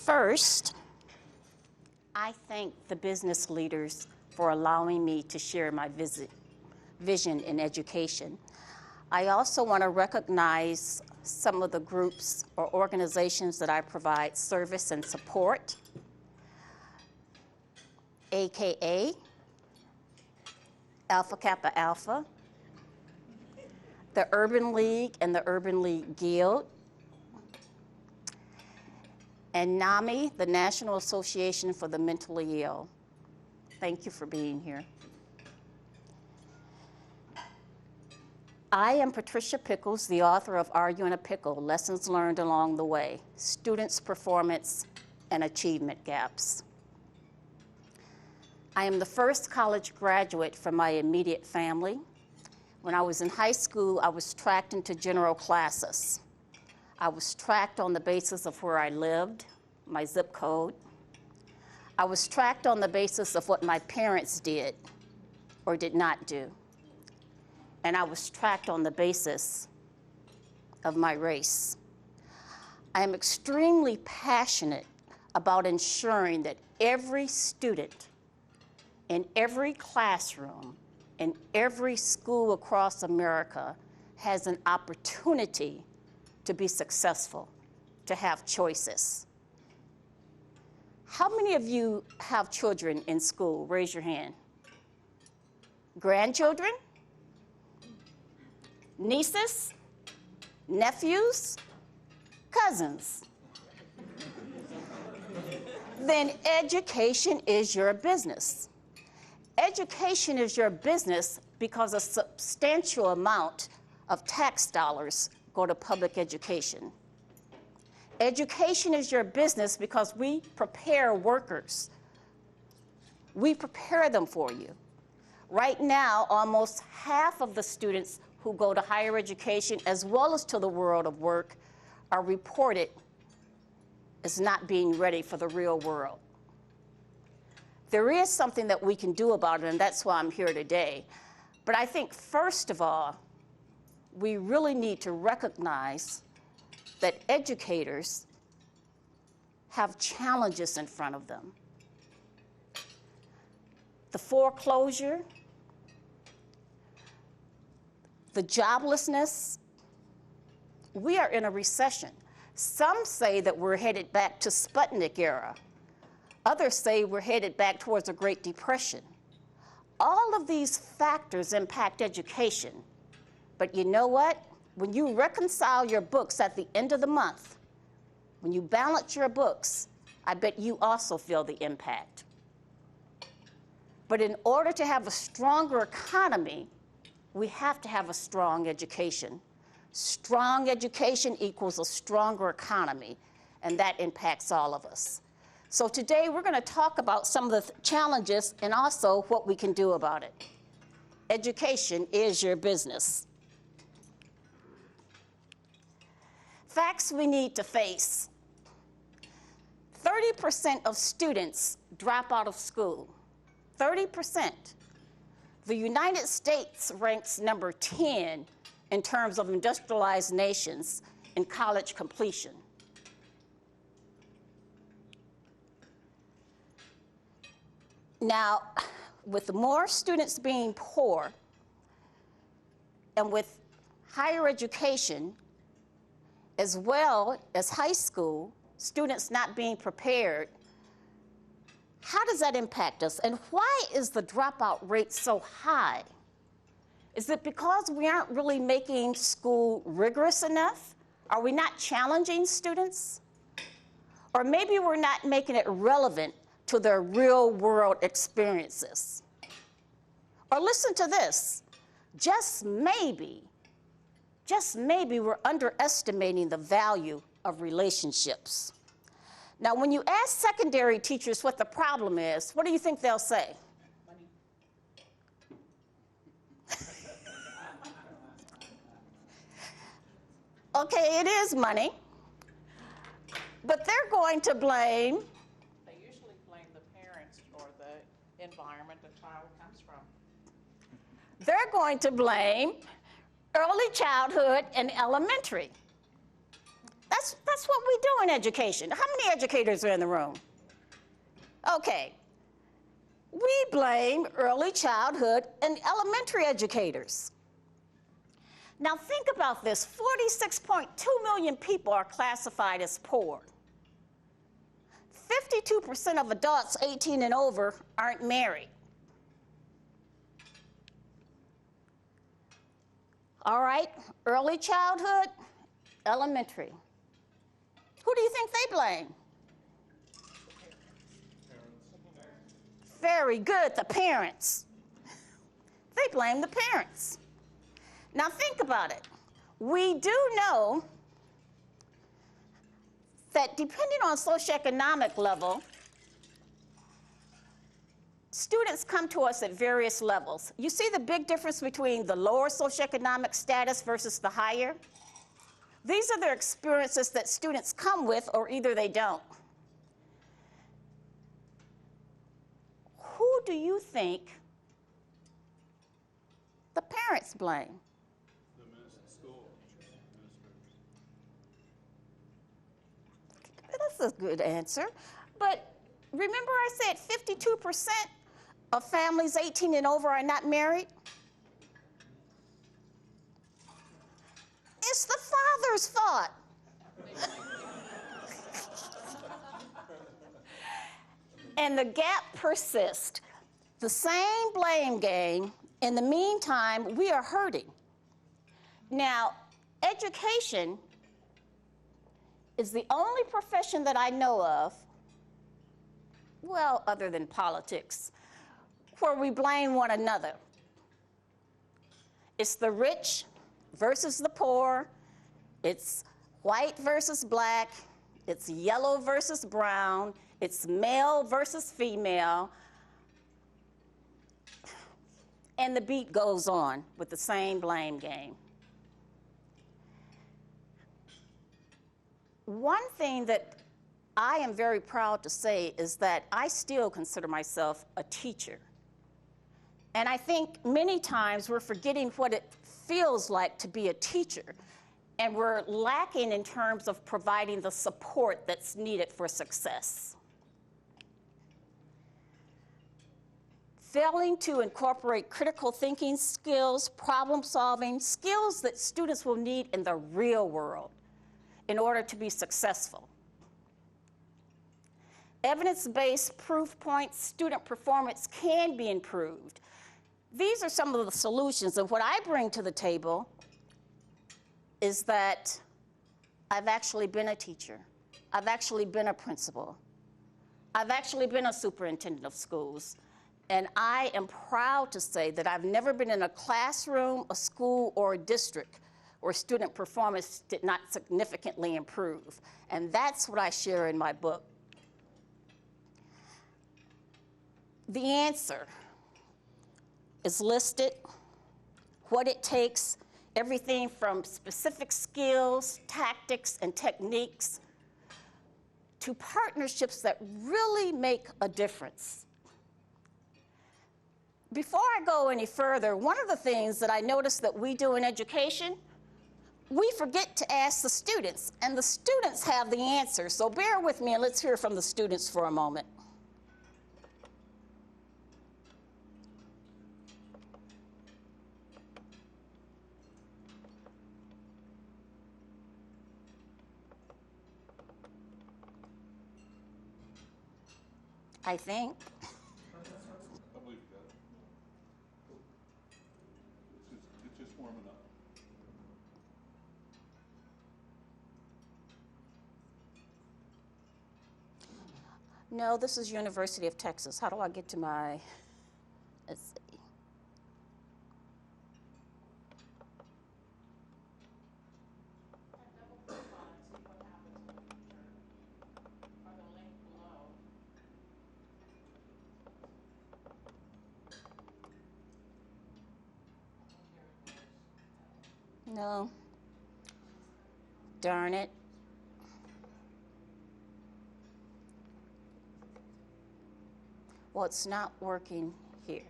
First, I thank the business leaders for allowing me to share my vision in education. I also want to recognize some of the groups or organizations that I provide service and support, AKA Alpha Kappa Alpha, the Urban League and the Urban League Guild, and NAMI, the National Association for the Mentally Ill. Thank you for being here. I am Patricia Pickles, the author of Are You in a Pickle? Lessons Learned Along the Way, Students' Performance and Achievement Gaps. I am the first college graduate from my immediate family. When I was in high school, I was tracked into general classes. I was tracked on the basis of where I lived, my zip code. I was tracked on the basis of what my parents did or did not do. And I was tracked on the basis of my race. I am extremely passionate about ensuring that every student in every classroom in every school across America has an opportunity to be successful, to have choices. How many of you have children in school? Raise your hand. Grandchildren? Nieces? Nephews? Cousins? Then education is your business. Education is your business because a substantial amount of tax dollars go to public education. Education is your business because we prepare workers. We prepare them for you. Right now, almost half of the students who go to higher education as well as to the world of work are reported as not being ready for the real world. There is something that we can do about it, and that's why I'm here today. But I think, first of all, we really need to recognize that educators have challenges in front of them. The foreclosure, the joblessness, we are in a recession. Some say that we're headed back to Sputnik era. Others say we're headed back towards a Great Depression. All of these factors impact education. But you know what? When you reconcile your books at the end of the month, when you balance your books, I bet you also feel the impact. But in order to have a stronger economy, we have to have a strong education. Strong education equals a stronger economy, and that impacts all of us. So today we're going to talk about some of the challenges and also what we can do about it. Education is your business. Facts we need to face. 30% of students drop out of school. 30%. The United States ranks number 10 in terms of industrialized nations in college completion. Now, with more students being poor and with higher education, as well as high school, students not being prepared, how does that impact us? And why is the dropout rate so high? Is it because we aren't really making school rigorous enough? Are we not challenging students? Or maybe we're not making it relevant to their real world experiences. Or listen to this, just maybe we're underestimating the value of relationships. Now, when you ask secondary teachers what the problem is, what do you think they'll say? Money. Okay, it is money, but they're going to blame. They usually blame the parents or the environment the child comes from. They're going to blame early childhood and elementary. That's what we do in education. How many educators are in the room? Okay. We blame early childhood and elementary educators. Now think about this, 46.2 million people are classified as poor. 52% of adults 18 and over aren't married. All right, early childhood, elementary. Who do you think they blame? Very good, the parents. They blame the parents. Now think about it. We do know that depending on socioeconomic level, students come to us at various levels. You see the big difference between the lower socioeconomic status versus the higher? These are the experiences that students come with, or either they don't. Who do you think the parents blame? The school. That's a good answer. But remember I said 52% of families 18 and over are not married? It's the father's fault. And the gap persists. The same blame game. In the meantime, we are hurting. Now, education is the only profession that I know of, well, other than politics, where we blame one another. It's the rich versus the poor. It's white versus black. It's yellow versus brown. It's male versus female. And the beat goes on with the same blame game. One thing that I am very proud to say is that I still consider myself a teacher. And I think many times we're forgetting what it feels like to be a teacher. And we're lacking in terms of providing the support that's needed for success. Failing to incorporate critical thinking skills, problem solving, skills that students will need in the real world in order to be successful. Evidence-based proof points, student performance can be improved. These are some of the solutions, and what I bring to the table is that I've actually been a teacher. I've actually been a principal. I've actually been a superintendent of schools. And I am proud to say that I've never been in a classroom, a school, or a district where student performance did not significantly improve. And that's what I share in my book. The answer is listed, what it takes, everything from specific skills, tactics, and techniques to partnerships that really make a difference. Before I go any further, one of the things that I noticed that we do in education, we forget to ask the students, and the students have the answer. So bear with me and let's hear from the students for a moment. I think. I believe that. It's just warming up. No, this is University of Texas. How do I get to my, let's see. Double click on it, see what happens in the future, or the link below. No. Darn it. Well, it's not working here.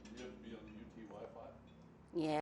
You have to be on the UT Wi-Fi. Yeah.